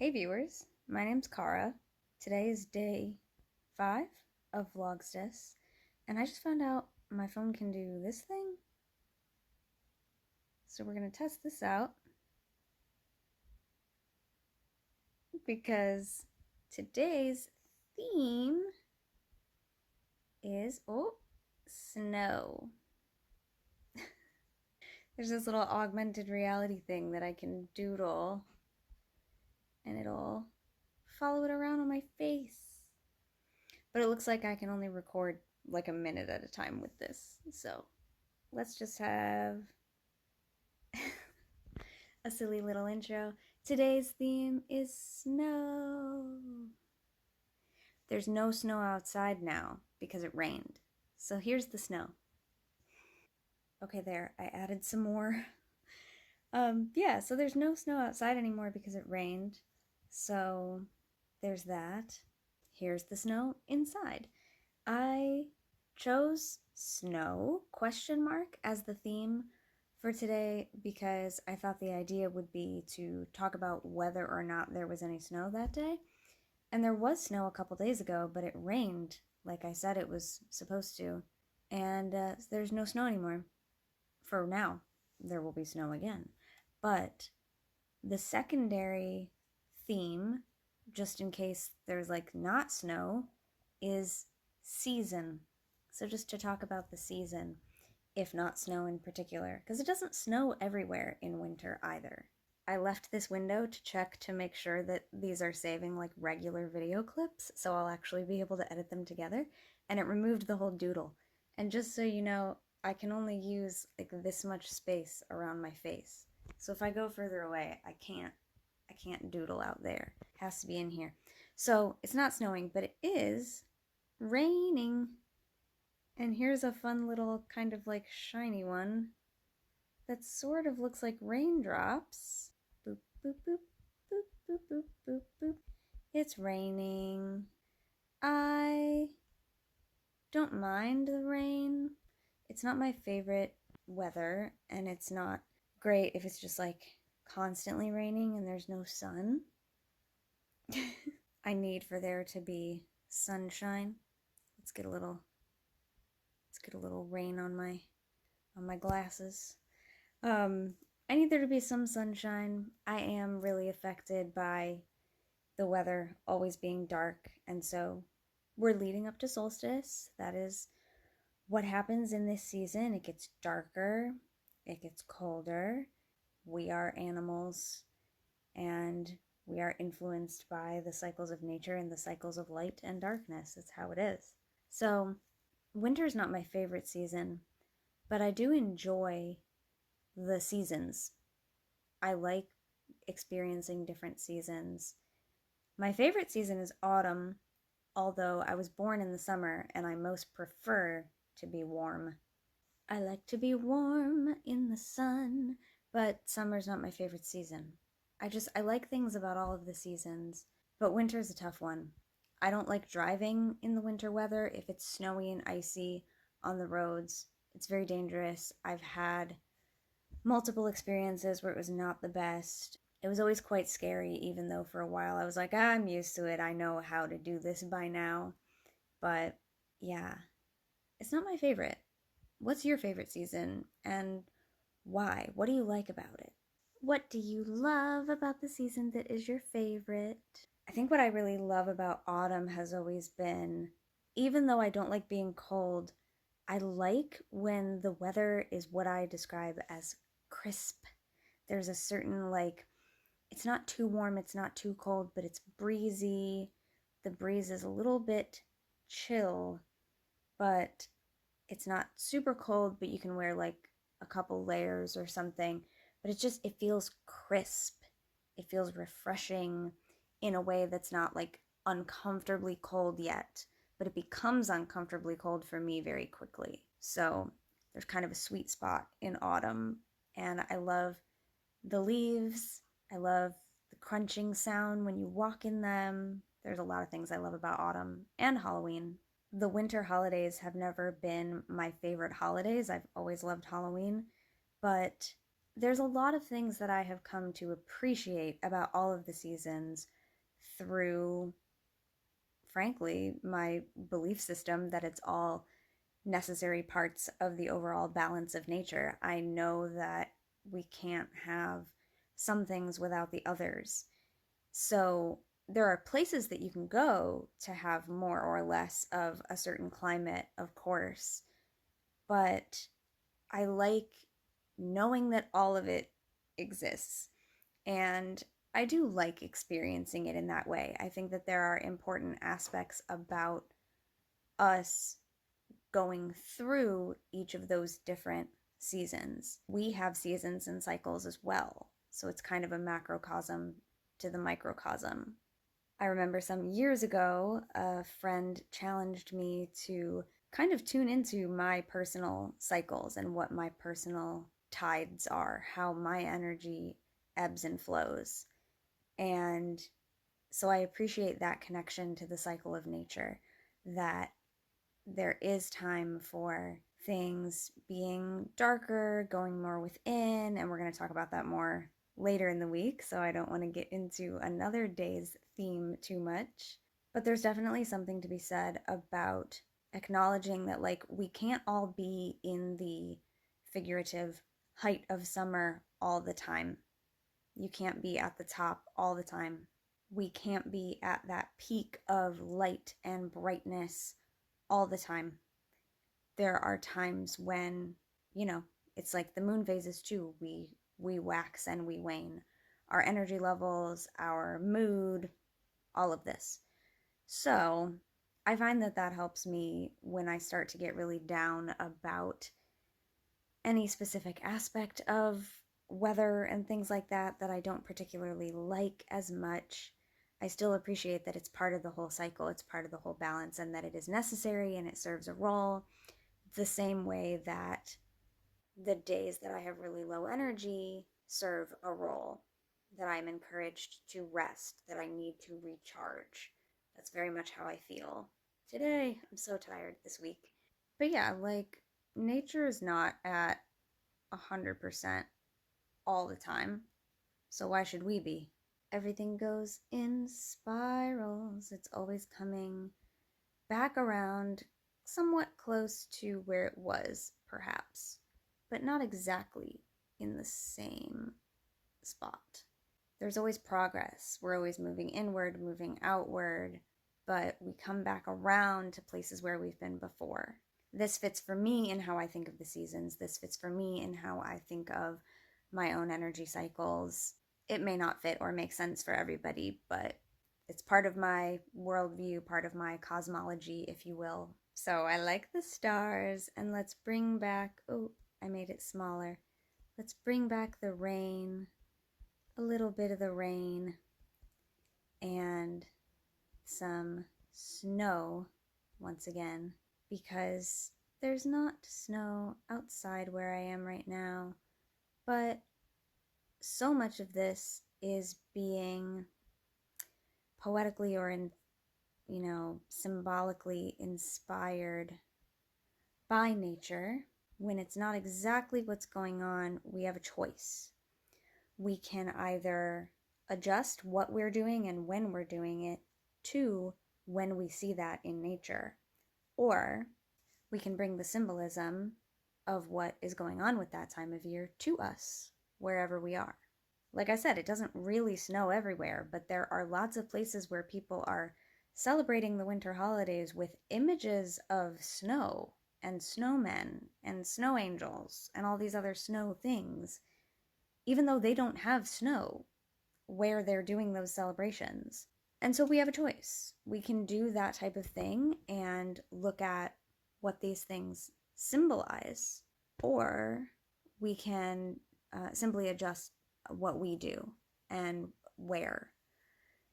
Hey viewers, my name's Cara. Today is day 5 of Vlogstice, and I just found out my phone can do this thing. So we're gonna test this out because today's theme is, snow. There's this little augmented reality thing that I can doodle and it'll follow it around on my face. But it looks like I can only record like a minute at a time with this. So let's just have a silly little intro. Today's theme is snow. There's no snow outside now because it rained. So here's the snow. Okay, there, I added some more. Yeah, so there's no snow outside anymore because it rained. So there's that. Here's the snow inside. I chose snow question mark as the theme for today because I thought the idea would be to talk about whether or not there was any snow that day. And there was snow a couple days ago, but it rained like I said it was supposed to. And there's no snow anymore. For now, there will be snow again. But the secondary theme, just in case there's like not snow, is season. So just to talk about the season, if not snow in particular, because it doesn't snow everywhere in winter either. I left this window to check to make sure that these are saving like regular video clips, so I'll actually be able to edit them together, and it removed the whole doodle. And just so you know, I can only use like this much space around my face. So if I go further away, I can't doodle out there. It has to be in here. So it's not snowing, but it is raining. And here's a fun little kind of like shiny one that sort of looks like raindrops. Boop, boop, boop, boop, boop, boop, boop, boop. It's raining. I don't mind the rain. It's not my favorite weather, and it's not great if it's just like constantly raining and there's no sun. I need for there to be sunshine. Let's get a little rain on my glasses. I need there to be some sunshine. I am really affected by the weather always being dark, and so we're leading up to solstice. That is what happens in this season. It gets darker, it gets colder. We are animals, and we are influenced by the cycles of nature and the cycles of light and darkness. It's how it is. So, winter's not my favorite season, but I do enjoy the seasons. I like experiencing different seasons. My favorite season is autumn, although I was born in the summer and I most prefer to be warm. I like to be warm in the sun, but summer's not my favorite season. I like things about all of the seasons, but winter's a tough one. I don't like driving in the winter weather. If it's snowy and icy on the roads, it's very dangerous. I've had multiple experiences where it was not the best. It was always quite scary, even though for a while I was like, I'm used to it. I know how to do this by now. But yeah, it's not my favorite. What's your favorite season and why? What do you like about it? What do you love about the season that is your favorite? I think what I really love about autumn has always been, even though I don't like being cold, I like when the weather is what I describe as crisp. There's a certain like, it's not too warm, it's not too cold, but it's breezy. The breeze is a little bit chill, but it's not super cold, but you can wear like a couple layers or something. But it feels crisp. It feels refreshing in a way that's not like uncomfortably cold yet, but it becomes uncomfortably cold for me very quickly. So there's kind of a sweet spot in autumn, and I love the leaves. I love the crunching sound when you walk in them. There's a lot of things I love about autumn and Halloween. The winter holidays have never been my favorite holidays. I've always loved Halloween, but there's a lot of things that I have come to appreciate about all of the seasons through, frankly, my belief system that it's all necessary parts of the overall balance of nature. I know that we can't have some things without the others. So there are places that you can go to have more or less of a certain climate, of course, but I like knowing that all of it exists. And I do like experiencing it in that way. I think that there are important aspects about us going through each of those different seasons. We have seasons and cycles as well. So it's kind of a macrocosm to the microcosm. I remember some years ago, a friend challenged me to kind of tune into my personal cycles and what my personal tides are, how my energy ebbs and flows. And so I appreciate that connection to the cycle of nature, that there is time for things being darker, going more within, and we're going to talk about that more later in the week, so I don't want to get into another day's theme too much. But there's definitely something to be said about acknowledging that, like, we can't all be in the figurative height of summer all the time. You can't be at the top all the time. We can't be at that peak of light and brightness all the time. There are times when, it's like the moon phases too. We wax and we wane. Our energy levels, our mood, all of this. So I find that that helps me when I start to get really down about any specific aspect of weather and things like that that I don't particularly like as much. I still appreciate that it's part of the whole cycle, it's part of the whole balance, and that it is necessary and it serves a role. The same way that the days that I have really low energy serve a role, that I'm encouraged to rest, that I need to recharge. That's very much how I feel today. I'm so tired this week. But yeah, like, nature is not at 100% all the time. So why should we be? Everything goes in spirals. It's always coming back around somewhat close to where it was, perhaps, but not exactly in the same spot. There's always progress. We're always moving inward, moving outward, but we come back around to places where we've been before. This fits for me in how I think of the seasons. This fits for me in how I think of my own energy cycles. It may not fit or make sense for everybody, but it's part of my worldview, part of my cosmology, if you will. So I like the stars, and let's bring back, oh, I made it smaller. Let's bring back the rain, a little bit of the rain, and some snow once again, because there's not snow outside where I am right now, but so much of this is being poetically or symbolically inspired by nature. When it's not exactly what's going on, we have a choice. We can either adjust what we're doing and when we're doing it to when we see that in nature, or we can bring the symbolism of what is going on with that time of year to us, wherever we are. Like I said, it doesn't really snow everywhere, but there are lots of places where people are celebrating the winter holidays with images of snow and snowmen and snow angels and all these other snow things, even though they don't have snow where they're doing those celebrations. And so we have a choice. We can do that type of thing and look at what these things symbolize, or we can simply adjust what we do and where.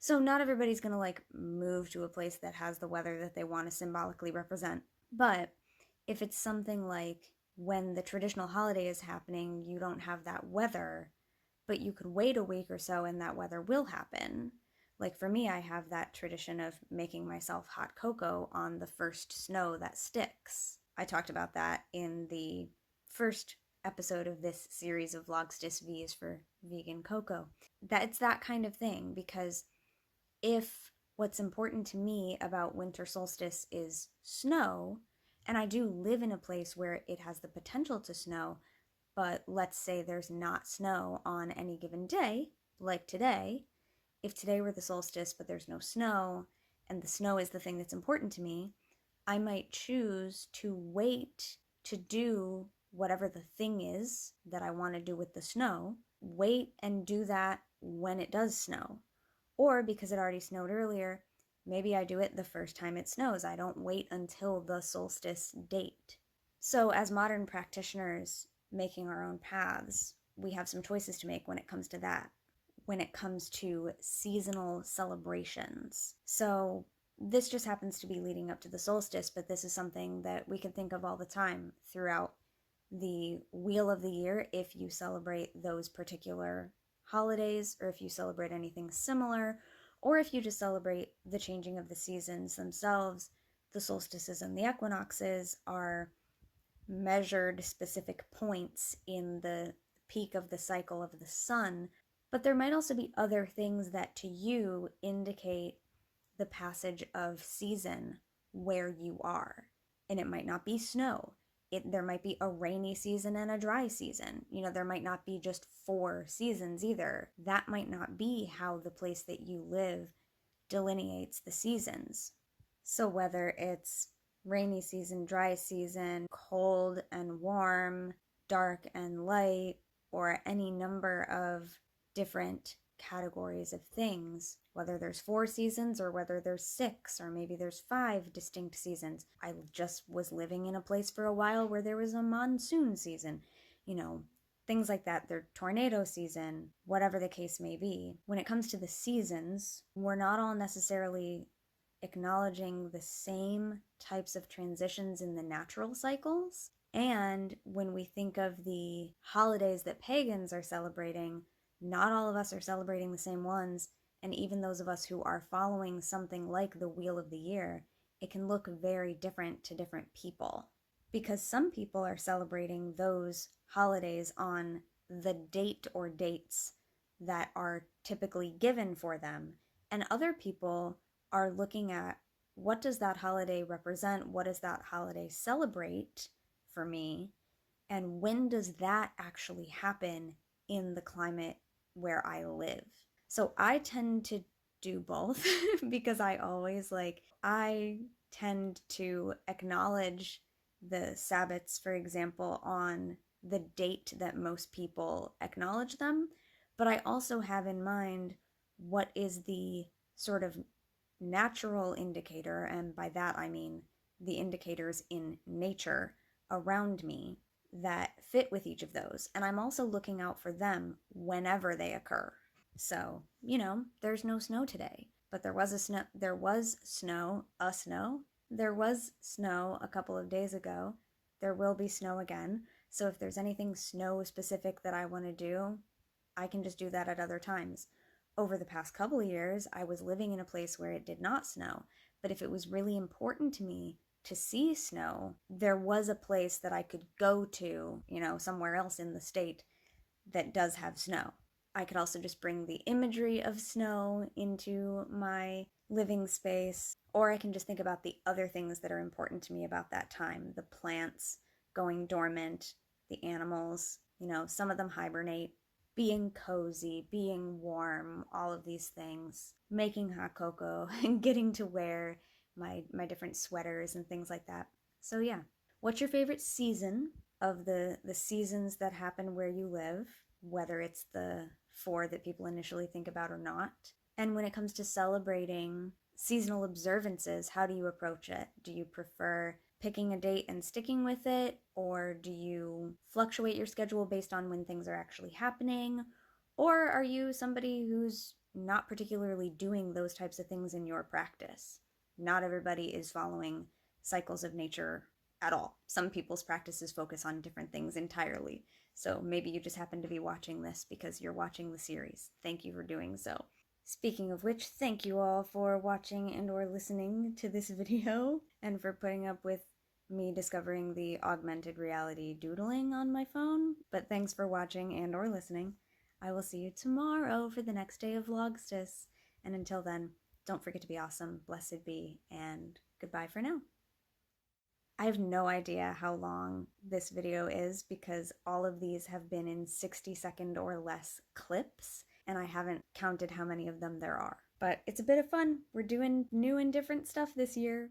So not everybody's going to like move to a place that has the weather that they want to symbolically represent. But if it's something like when the traditional holiday is happening, you don't have that weather, but you could wait a week or so and that weather will happen. Like for me, I have that tradition of making myself hot cocoa on the first snow that sticks. I talked about that in the first episode of this series of Vlogstice. V is for vegan cocoa. It's that kind of thing, because if what's important to me about winter solstice is snow, and I do live in a place where it has the potential to snow, but let's say there's not snow on any given day, like today. If today were the solstice but there's no snow, and the snow is the thing that's important to me, I might choose to wait to do whatever the thing is that I want to do with the snow, wait and do that when it does snow. Or because it already snowed earlier, maybe I do it the first time it snows. I don't wait until the solstice date. So as modern practitioners making our own paths, we have some choices to make when it comes to that, when it comes to seasonal celebrations. So this just happens to be leading up to the solstice, but this is something that we can think of all the time throughout the wheel of the year if you celebrate those particular holidays, or if you celebrate anything similar, or if you just celebrate the changing of the seasons themselves. The solstices and the equinoxes are measured specific points in the peak of the cycle of the sun, but there might also be other things that to you indicate the passage of season where you are. And it might not be snow. There might be a rainy season and a dry season. There might not be just 4 seasons either. That might not be how the place that you live delineates the seasons. So whether it's rainy season, dry season, cold and warm, dark and light, or any number of different categories of things, whether there's 4 seasons or whether there's 6 or maybe there's 5 distinct seasons. I just was living in a place for a while where there was a monsoon season, things like that. Their tornado season, whatever the case may be. When it comes to the seasons, we're not all necessarily acknowledging the same types of transitions in the natural cycles. And when we think of the holidays that pagans are celebrating, not all of us are celebrating the same ones. And even those of us who are following something like the Wheel of the Year, it can look very different to different people. Because some people are celebrating those holidays on the date or dates that are typically given for them. And other people are looking at, what does that holiday represent? What does that holiday celebrate for me? And when does that actually happen in the climate where I live? So I tend to do both because I tend to acknowledge the Sabbats, for example, on the date that most people acknowledge them. But I also have in mind what is the sort of natural indicator, and by that I mean the indicators in nature around me that fit with each of those. And I'm also looking out for them whenever they occur. So, there's no snow today, but there was snow a couple of days ago. There will be snow again. So if there's anything snow specific that I want to do, I can just do that at other times. Over the past couple of years, I was living in a place where it did not snow. But if it was really important to me to see snow, there was a place that I could go to, somewhere else in the state that does have snow. I could also just bring the imagery of snow into my living space, or I can just think about the other things that are important to me about that time. The plants going dormant, the animals, some of them hibernate, being cozy, being warm, all of these things, making hot cocoa and getting to wear my different sweaters and things like that. So yeah, what's your favorite season of the seasons that happen where you live, whether it's the 4 that people initially think about or not? And when it comes to celebrating seasonal observances, how do you approach it? Do you prefer picking a date and sticking with it, or do you fluctuate your schedule based on when things are actually happening? Or are you somebody who's not particularly doing those types of things in your practice? Not everybody is following cycles of nature at all. Some people's practices focus on different things entirely. So maybe you just happen to be watching this because you're watching the series. Thank you for doing so. Speaking of which, thank you all for watching and or listening to this video and for putting up with me discovering the augmented reality doodling on my phone, but thanks for watching and or listening. I will see you tomorrow for the next day of Vlogstice, and until then, don't forget to be awesome, blessed be, and goodbye for now. I have no idea how long this video is because all of these have been in 60-second or less clips, and I haven't counted how many of them there are. But it's a bit of fun. We're doing new and different stuff this year.